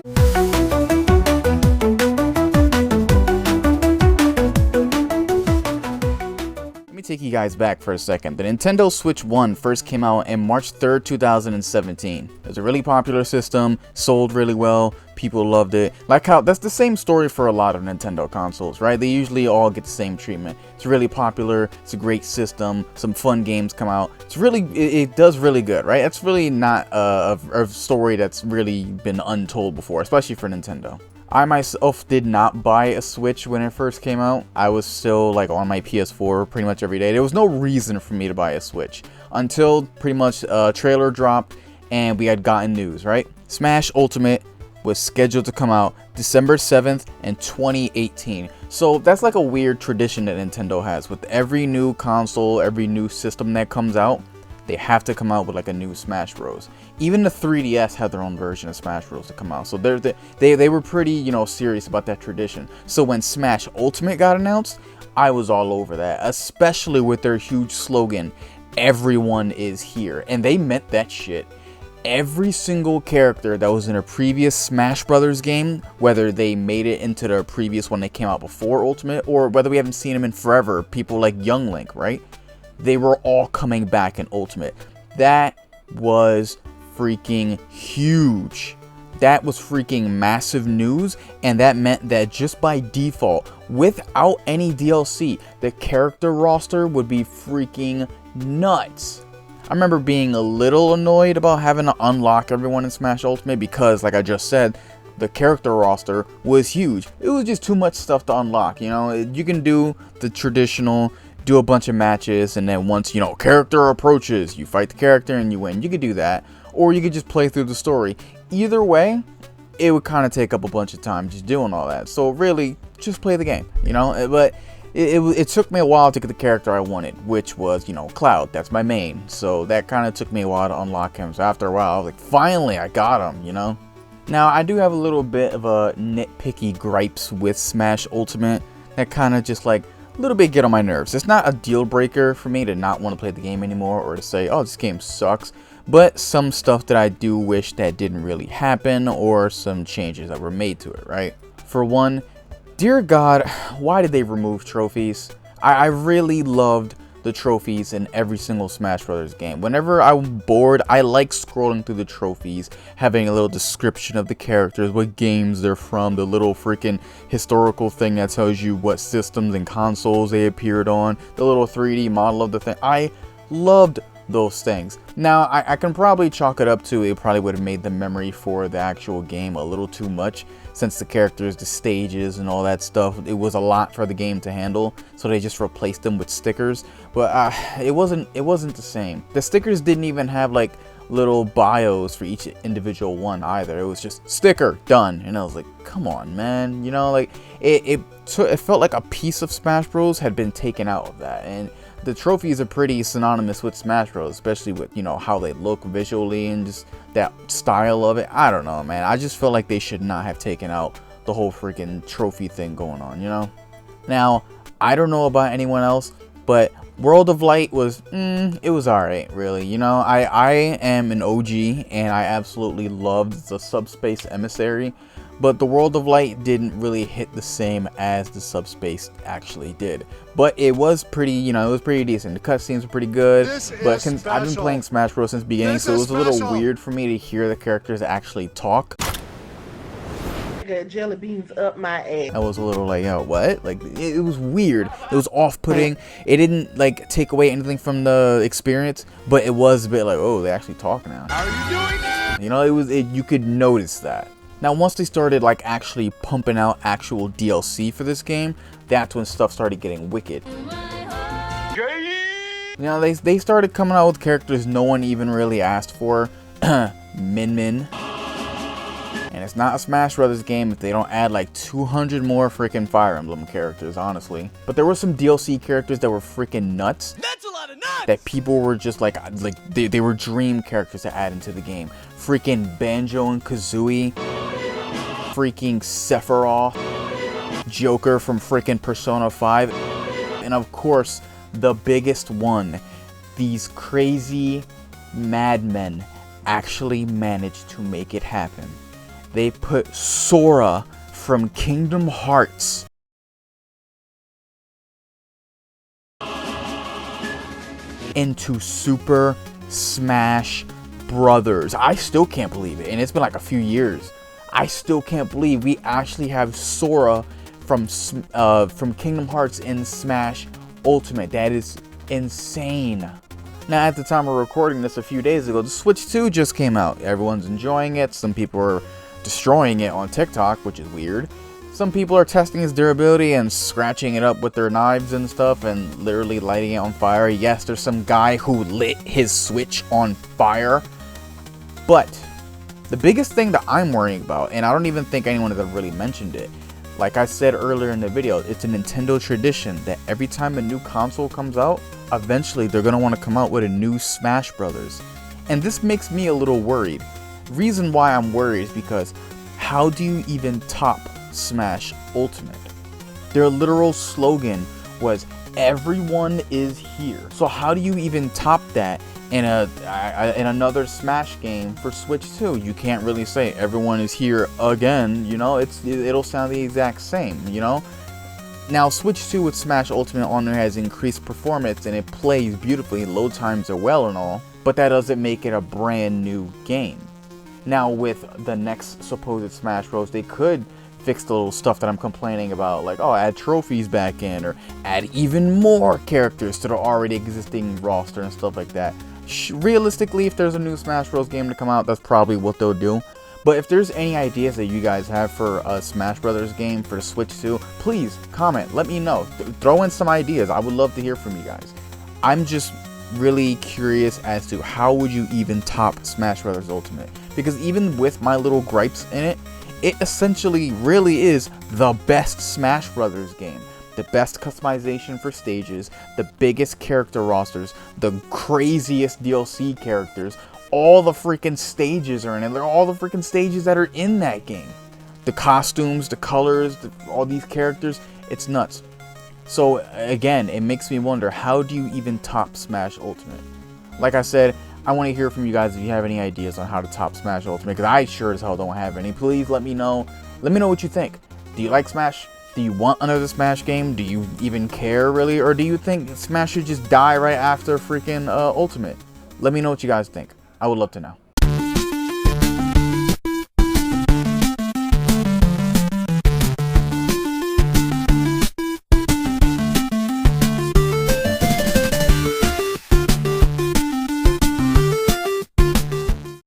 Let me take you guys back for a second. The Nintendo Switch 1 first came out in March 3rd, 2017. It was a really popular system, sold really well, people loved it. Like how, that's the same story for a lot of Nintendo consoles, right? They usually all get the same treatment. It's really popular, it's a great system, some fun games come out. It's really, it does really good, right? It's really not a story that's really been untold before, especially for Nintendo. I myself did not buy a Switch when it first came out. I was still like on my PS4 pretty much every day. There was no reason for me to buy a Switch until pretty much a trailer dropped and we had gotten news, right? Smash Ultimate was scheduled to come out December 7th in 2018. So that's like a weird tradition that Nintendo has. With every new console, every new system that comes out, they have to come out with like a new Smash Bros. Even the 3DS had their own version of Smash Bros. To come out. So they were pretty, you know, serious about that tradition. So when Smash Ultimate got announced, I was all over that, especially with their huge slogan, "Everyone is here." And they meant that shit. Every single character that was in a previous Smash Brothers game, whether they made it into the previous one that came out before Ultimate, or whether we haven't seen them in forever, people like Young Link, right? They were all coming back in Ultimate. That was freaking huge. That was freaking massive news, and that meant that just by default, without any DLC, the character roster would be freaking nuts. I remember being a little annoyed about having to unlock everyone in Smash Ultimate because, like I just said, the character roster was huge. It was just too much stuff to unlock, you know? You can do the traditional, do a bunch of matches, and then once, you know, character approaches, you fight the character and you win. You could do that, or you could just play through the story. Either way, it would kind of take up a bunch of time just doing all that. So really, just play the game, you know? But it took me a while to get the character I wanted, which was, you know, Cloud. That's my main. So that kind of took me a while to unlock him. So after a while, I was like, finally, I got him, you know? Now, I do have a little bit of a nitpicky gripes with Smash Ultimate that kind of just like a little bit get on my nerves. It's not a deal breaker for me to not want to play the game anymore or to say, oh, this game sucks. But some stuff that I do wish that didn't really happen, or some changes that were made to it, right? For one, dear God, why did they remove trophies? I really loved the trophies in every single Smash Brothers game. Whenever I'm bored, I like scrolling through the trophies, having a little description of the characters, what games they're from, the little freaking historical thing that tells you what systems and consoles they appeared on, the little 3D model of the thing. I loved those things. Now, I can probably chalk it up to it probably would have made the memory for the actual game a little too much, since the characters, the stages, and all that stuff, it was a lot for the game to handle, so they just replaced them with stickers. But it wasn't the same. The stickers didn't even have like little bios for each individual one either. It was just sticker done, and I was like, come on, man, you know, like it felt like a piece of Smash Bros had been taken out of that. And the trophies are pretty synonymous with Smash Bros, especially with, you know, how they look visually and just that style of it. I don't know, man. I just feel like they should not have taken out the whole freaking trophy thing going on, you know? Now, I don't know about anyone else, but World of Light was, it was alright, really. You know, I am an OG, and I absolutely loved the Subspace Emissary, but the World of Light didn't really hit the same as the Subspace actually did. But it was pretty, you know, it was pretty decent. The cutscenes were pretty good, but since I've been playing Smash Bros since the beginning, so it was a little weird for me to hear the characters actually talk. Jelly beans up my ass. I was a little like, yo, what? Like, it was weird. It was off-putting. It didn't like take away anything from the experience, but it was a bit like, oh, they actually talk now. How are you doing that? You know, you could notice that. Now, once they started like actually pumping out actual DLC for this game, that's when stuff started getting wicked. You know, they started coming out with characters no one even really asked for. Min Min. And it's not a Smash Brothers game if they don't add like 200 more freaking Fire Emblem characters, honestly. But there were some DLC characters that were freaking nuts. That's a lot of nuts! That people were just like they were dream characters to add into the game. Freaking Banjo and Kazooie. Freaking Sephiroth. Joker from freaking Persona 5. And of course, the biggest one. These crazy madmen actually managed to make it happen. they put Sora from Kingdom Hearts into Super Smash Brothers. I still can't believe it, and it's been like a few years. I still can't believe we actually have Sora from Kingdom Hearts in Smash Ultimate. That is insane. Now, at the time of recording this a few days ago, the Switch 2 just came out. Everyone's enjoying it. Some people are destroying it on TikTok, which is weird. Some people are testing its durability and scratching it up with their knives and stuff and literally lighting it on fire. Yes, there's some guy who lit his Switch on fire. But the biggest thing that I'm worrying about, and I don't even think anyone has ever really mentioned it, like I said earlier in the video, it's a Nintendo tradition that every time a new console comes out, eventually they're going to want to come out with a new Smash Brothers. And this makes me a little worried. Reason why I'm worried is because how do you even top Smash Ultimate? Their literal slogan was "Everyone is here." So how do you even top that in another Smash game for Switch 2? You can't really say "Everyone is here again." You know, it'll sound the exact same. You know. Now, Switch 2 with Smash Ultimate on there has increased performance and it plays beautifully. Load times are well and all, but that doesn't make it a brand new game. Now, with the next supposed Smash Bros, they could fix the little stuff that I'm complaining about, like, oh, add trophies back in, or add even more characters to the already existing roster and stuff like that. Realistically, if there's a new Smash Bros game to come out, that's probably what they'll do. But if there's any ideas that you guys have for a Smash Brothers game for the Switch 2, please comment, let me know. Throw in some ideas. I would love to hear from you guys. I'm just really curious as to how would you even top Smash Brothers Ultimate, because even with my little gripes in it, it essentially really is the best Smash Brothers game. The best customization for stages, the biggest character rosters, the craziest DLC characters, all the freaking stages are in it. They're all the freaking stages that are in that game. The costumes, the colors, all these characters, it's nuts. So again, it makes me wonder, how do you even top Smash Ultimate? Like I said, I want to hear from you guys if you have any ideas on how to top Smash Ultimate, because I sure as hell don't have any. Please let me know. Let me know what you think. Do you like Smash? Do you want another Smash game? Do you even care, really? Or do you think Smash should just die right after freaking Ultimate? Let me know what you guys think. I would love to know.